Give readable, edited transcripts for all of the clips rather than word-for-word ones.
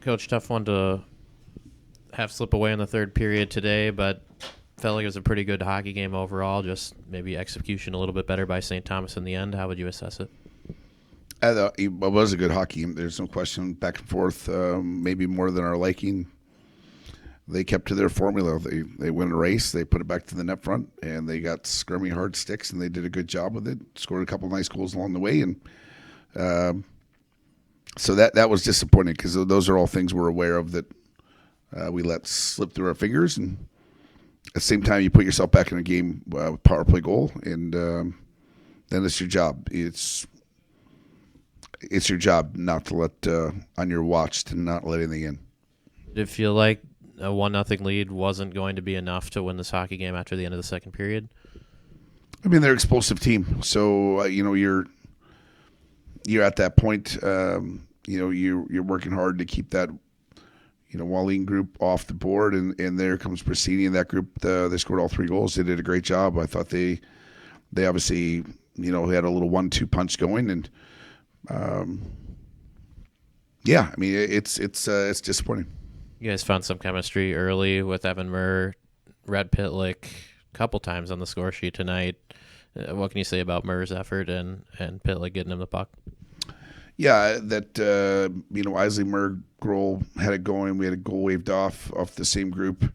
Coach, tough one to have slip away in the third period today, but felt like it was a pretty good hockey game overall. Just maybe execution a little bit better by St. Thomas in the end. How would you assess it? I thought it was a good hockey game. There's no question. Back and forth, maybe more than our liking. They kept to their formula. They win a race, they put it back to the net front, and they got scrummy hard sticks, and they did a good job with it. Scored a couple of nice goals along the way, and so that was disappointing because those are all things we're aware of that we let slip through our fingers. And at the same time, you put yourself back in a game with power play goal, and then it's your job. It's your job not to let on your watch to not let anything in. Did it feel like a 1-0 lead wasn't going to be enough to win this hockey game after the end of the second period? I mean, they're an explosive team, so you're at that point. You're working hard to keep that Wallin group off the board, and there comes Brasini and that group. They scored all 3 goals. They did a great job. I thought they obviously had a little 1-2 punch going, and I mean it's disappointing. You guys found some chemistry early with Evan Murr, Red Pitlick, a couple times on the score sheet tonight. What can you say about Murr's effort and Pitlick getting him the puck? Yeah, that Isley Murr goal had it going. We had a goal waved off the same group.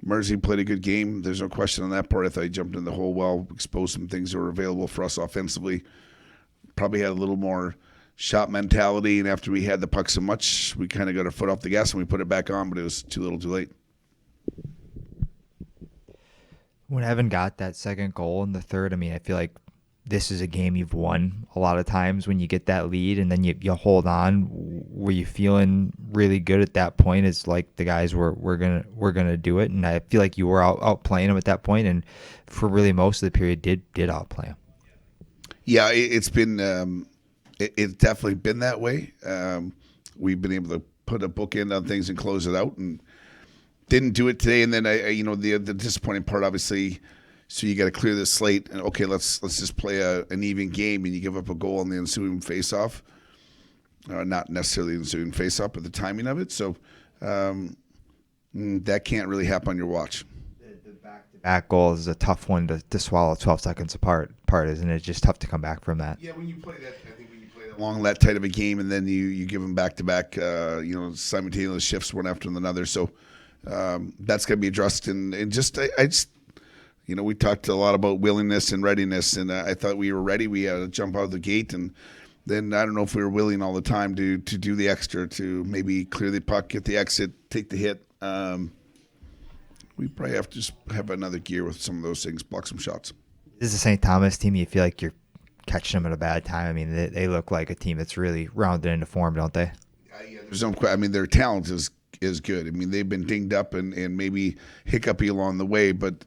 Mersey played a good game. There's no question on that part. I thought he jumped in the hole well, exposed some things that were available for us offensively. Probably had a little more shot mentality, and after we had the puck so much, we kind of got our foot off the gas and we put it back on, but it was too little too late. When Evan got that second goal in the third, I mean, I feel like this is a game you've won a lot of times when you get that lead and then you hold on. Were you feeling really good at that point? It's like the guys we're gonna do it, and I feel like you were outplaying them at that point, and for really most of the period did outplay them. Yeah, it's been it's definitely been that way. We've been able to put a bookend on things and close it out, and didn't do it today. And then the disappointing part, obviously. So you got to clear the slate, and okay, let's just play an even game, and you give up a goal on the ensuing faceoff. Not necessarily the ensuing faceoff, but the timing of it. So that can't really happen on your watch. The back-to-back goal is a tough one to swallow 12 seconds apart, isn't it? It's just tough to come back from that. Yeah, when you play that, I think when you play that long, that tight of a game, and then you give them back-to-back, simultaneous shifts one after another. So that's going to be addressed, and I just. We talked a lot about willingness and readiness, and I thought we were ready. We had to jump out of the gate, and then I don't know if we were willing all the time to do the extra, to maybe clear the puck, get the exit, take the hit. We probably have to just have another gear with some of those things, block some shots. This is a St. Thomas team. You feel like you're catching them at a bad time. I mean, they look like a team that's really rounded into form, don't they? Yeah, there's no question. I mean, their talent is good. I mean, they've been dinged up and maybe hiccupy along the way, but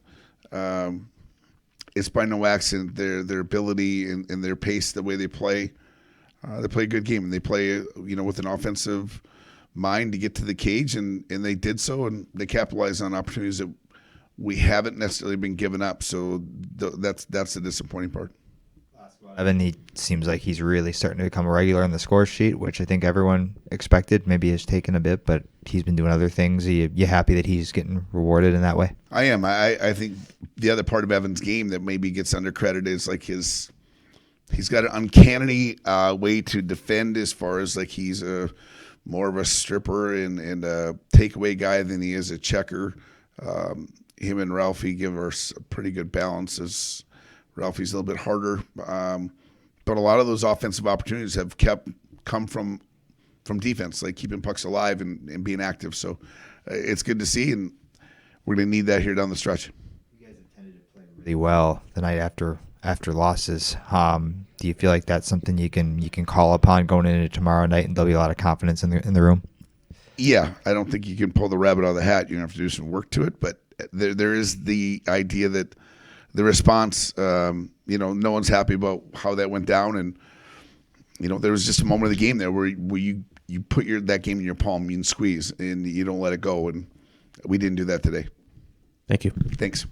it's by no accident their ability and their pace, the way they play a good game, and they play with an offensive mind to get to the cage, and they did so, and they capitalized on opportunities that we haven't necessarily been given up. So that's the disappointing part. Evan, he seems like he's really starting to become a regular on the score sheet, which I think everyone expected. Maybe has taken a bit, but he's been doing other things. You happy that he's getting rewarded in that way? I am. I think the other part of Evan's game that maybe gets undercredited is like he's got an uncanny way to defend, as far as like he's more of a stripper and a takeaway guy than he is a checker. Him and Ralphie give us a pretty good balance. As Ralphie's a little bit harder, but a lot of those offensive opportunities have come from defense, like keeping pucks alive and being active. So it's good to see, and we're going to need that here down the stretch. You guys have tended to play really well the night after losses. Do you feel like that's something you can call upon going into tomorrow night, and there'll be a lot of confidence in the room? Yeah, I don't think you can pull the rabbit out of the hat. You're going to have to do some work to it, but there is the idea that the response, no one's happy about how that went down, and there was just a moment of the game there where you put that game in your palm, you can squeeze, and you don't let it go, and we didn't do that today. Thank you. Thanks.